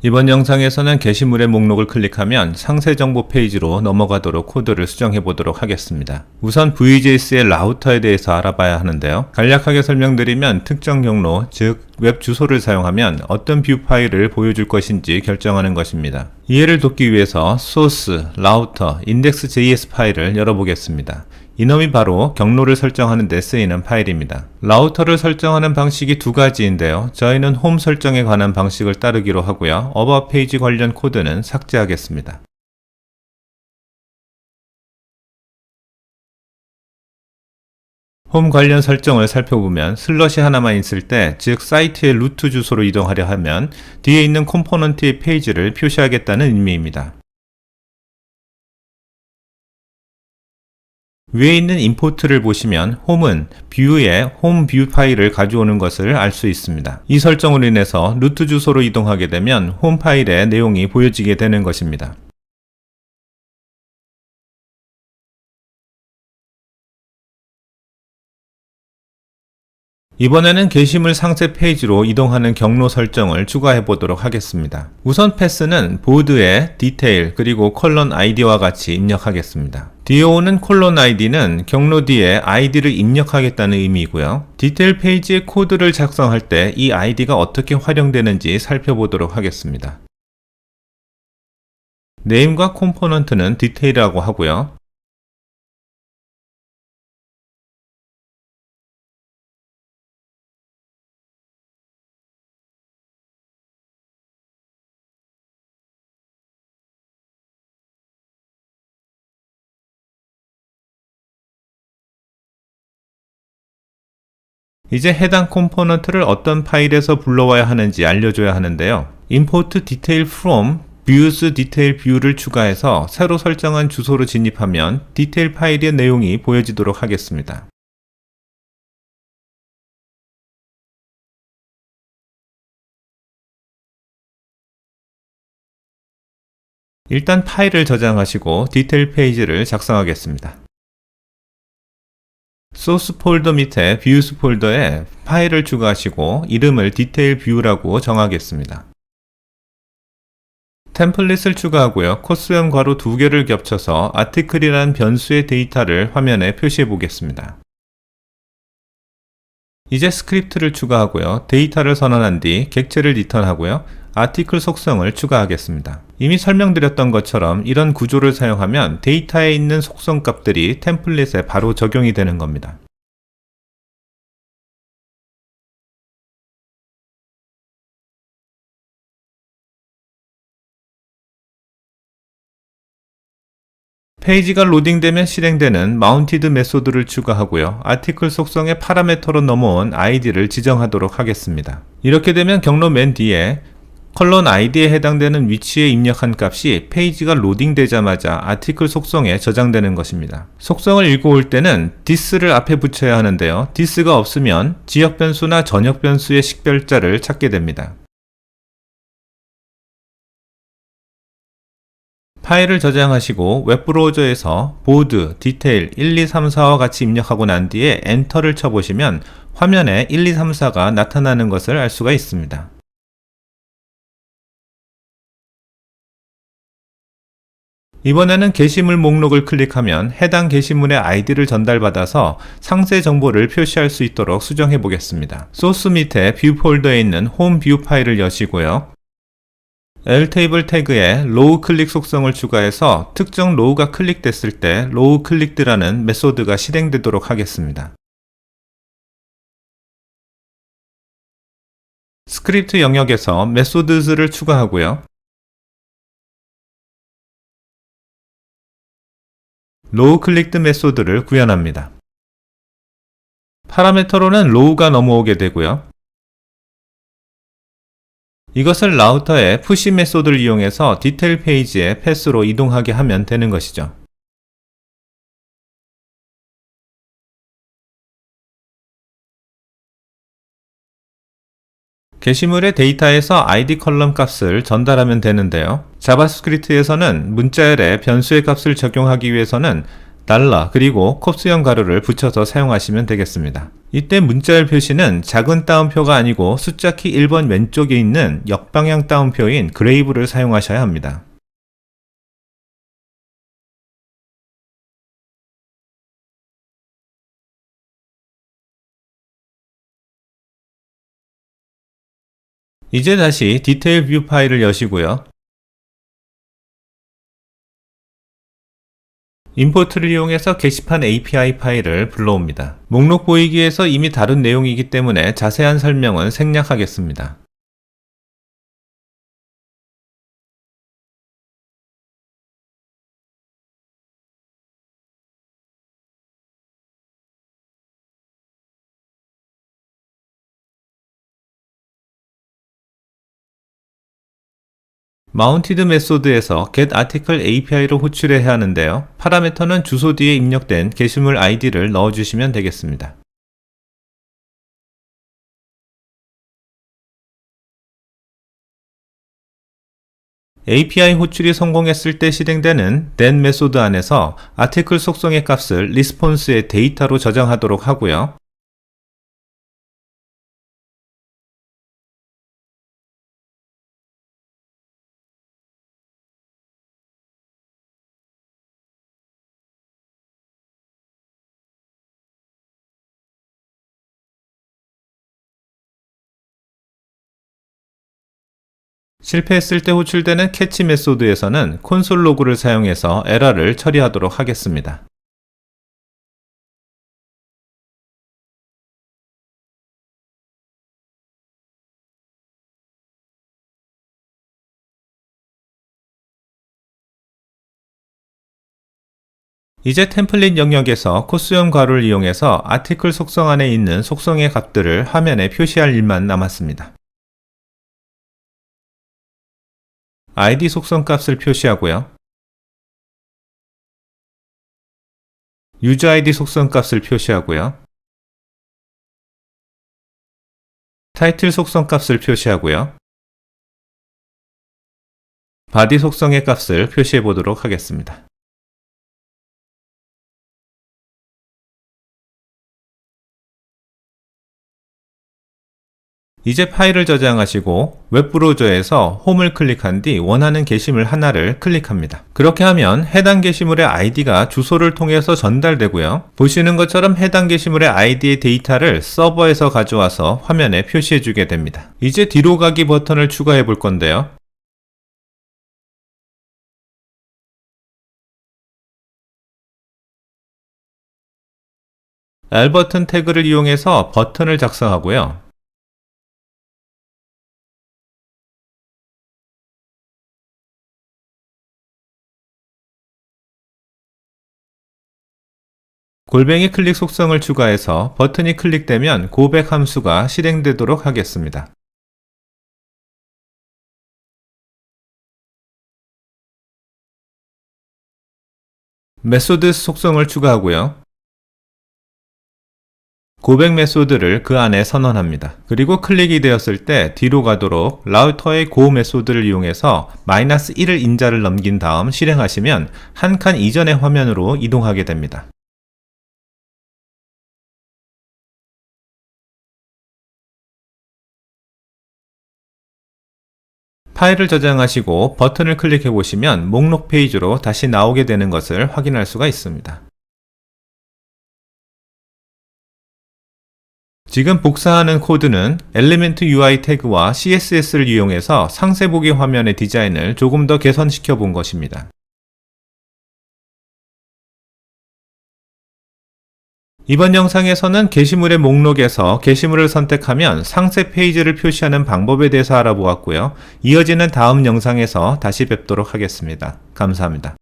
이번 영상에서는 게시물의 목록을 클릭하면 상세 정보 페이지로 넘어가도록 코드를 수정해 보도록 하겠습니다. 우선 VJS의 라우터에 대해서 알아봐야 하는데요. 간략하게 설명드리면 특정 경로, 즉 웹 주소를 사용하면 어떤 뷰 파일을 보여줄 것인지 결정하는 것입니다. 이해를 돕기 위해서 source, router, index.js 파일을 열어보겠습니다. 이놈이 바로 경로를 설정하는 데 쓰이는 파일입니다. 라우터를 설정하는 방식이 두 가지인데요. 저희는 홈 설정에 관한 방식을 따르기로 하고요. 어바웃 페이지 관련 코드는 삭제하겠습니다. 홈 관련 설정을 살펴보면 슬러시 하나만 있을 때, 즉 사이트의 루트 주소로 이동하려 하면 뒤에 있는 컴포넌트의 페이지를 표시하겠다는 의미입니다. 위에 있는 임포트를 보시면 홈은 뷰에 홈 뷰 파일을 가져오는 것을 알 수 있습니다. 이 설정으로 인해서 루트 주소로 이동하게 되면 홈 파일의 내용이 보여지게 되는 것입니다. 이번에는 게시물 상세 페이지로 이동하는 경로 설정을 추가해 보도록 하겠습니다. 우선 패스는 보드에 디테일 그리고 컬런 아이디와 같이 입력하겠습니다. 뒤에 오는 콜론 아이디는 경로 뒤에 아이디를 입력하겠다는 의미이고요. 디테일 페이지의 코드를 작성할 때 이 아이디가 어떻게 활용되는지 살펴보도록 하겠습니다. 네임과 컴포넌트는 디테일이라고 하고요. 이제 해당 컴포넌트를 어떤 파일에서 불러와야 하는지 알려줘야 하는데요. import detail from views detail view를 추가해서 새로 설정한 주소로 진입하면 디테일 파일의 내용이 보여지도록 하겠습니다. 일단 파일을 저장하시고 디테일 페이지를 작성하겠습니다. 소스 폴더 밑에 views 폴더에 파일을 추가하시고 이름을 detail view라고 정하겠습니다. 템플릿을 추가하고요. 코스염 괄호 2개를 겹쳐서 article이라는 변수의 데이터를 화면에 표시해 보겠습니다. 이제 스크립트를 추가하고요. 데이터를 선언한 뒤 객체를 리턴하고요. 아티클 속성을 추가하겠습니다. 이미 설명드렸던 것처럼 이런 구조를 사용하면 데이터에 있는 속성 값들이 템플릿에 바로 적용이 되는 겁니다. 페이지가 로딩되면 실행되는 mounted 메소드를 추가하고요. 아티클 속성의 파라미터로 넘어온 아이디를 지정하도록 하겠습니다. 이렇게 되면 경로 맨 뒤에 컬런 아이디에 해당되는 위치에 입력한 값이 페이지가 로딩되자마자 아티클 속성에 저장되는 것입니다. 속성을 읽어올 때는 this를 앞에 붙여야 하는데요. this가 없으면 지역 변수나 전역 변수의 식별자를 찾게 됩니다. 파일을 저장하시고 웹브라우저에서 보드, 디테일 1, 2, 3, 4와 같이 입력하고 난 뒤에 엔터를 쳐보시면 화면에 1, 2, 3, 4가 나타나는 것을 알 수가 있습니다. 이번에는 게시물 목록을 클릭하면 해당 게시물의 아이디를 전달받아서 상세 정보를 표시할 수 있도록 수정해 보겠습니다. 소스 밑에 뷰 폴더에 있는 홈 뷰 파일을 여시고요. L테이블 태그에 로우 클릭 속성을 추가해서 특정 로우가 클릭됐을 때 로우 클릭드라는 메소드가 실행되도록 하겠습니다. 스크립트 영역에서 methods를 추가하고요. 로우 클릭드 메소드를 구현합니다. 파라미터로는 로우가 넘어오게 되고요. 이것을 라우터의 푸시 메소드를 이용해서 디테일 페이지에 패스로 이동하게 하면 되는 것이죠. 게시물의 데이터에서 id 컬럼 값을 전달하면 되는데요. 자바스크립트에서는 문자열에 변수의 값을 적용하기 위해서는 달러 그리고 콥스형 가로를 붙여서 사용하시면 되겠습니다. 이때 문자열 표시는 작은 따옴표가 아니고 숫자키 1번 왼쪽에 있는 역방향 따옴표인 그레이브를 사용하셔야 합니다. 이제 다시 디테일 뷰 파일을 여시고요. 임포트를 이용해서 게시판 API 파일을 불러옵니다. 목록 보이기에서 이미 다룬 내용이기 때문에 자세한 설명은 생략하겠습니다. 마운티드 메소드에서 getArticle API로 호출해야 하는데요. 파라미터는 주소 뒤에 입력된 게시물 ID를 넣어주시면 되겠습니다. API 호출이 성공했을 때 실행되는 then 메소드 안에서 아티클 속성의 값을 리스폰스의 데이터로 저장하도록 하고요. 실패했을 때 호출되는 캐치 메소드에서는 콘솔 로그를 사용해서 에러를 처리하도록 하겠습니다. 이제 템플릿 영역에서 코스형 괄호를 이용해서 아티클 속성 안에 있는 속성의 값들을 화면에 표시할 일만 남았습니다. ID 속성 값을 표시하고요. 유저 ID 속성 값을 표시하고요. 타이틀 속성 값을 표시하고요. 바디 속성의 값을 표시해 보도록 하겠습니다. 이제 파일을 저장하시고 웹브라우저에서 홈을 클릭한 뒤 원하는 게시물 하나를 클릭합니다. 그렇게 하면 해당 게시물의 ID가 주소를 통해서 전달되고요. 보시는 것처럼 해당 게시물의 ID의 데이터를 서버에서 가져와서 화면에 표시해 주게 됩니다. 이제 뒤로 가기 버튼을 추가해 볼 건데요. L 버튼 태그를 이용해서 버튼을 작성하고요. 골뱅이 클릭 속성을 추가해서 버튼이 클릭되면 고백 함수가 실행되도록 하겠습니다. 메소드 속성을 추가하고요. 고백 메소드를 그 안에 선언합니다. 그리고 클릭이 되었을 때 뒤로 가도록 라우터의 고 메소드를 이용해서 -1을 인자를 넘긴 다음 실행하시면 한 칸 이전의 화면으로 이동하게 됩니다. 파일을 저장하시고 버튼을 클릭해 보시면 목록 페이지로 다시 나오게 되는 것을 확인할 수가 있습니다. 지금 복사하는 코드는 엘리멘트 UI 태그와 CSS를 이용해서 상세 보기 화면의 디자인을 조금 더 개선시켜 본 것입니다. 이번 영상에서는 게시물의 목록에서 게시물을 선택하면 상세 페이지를 표시하는 방법에 대해서 알아보았고요. 이어지는 다음 영상에서 다시 뵙도록 하겠습니다. 감사합니다.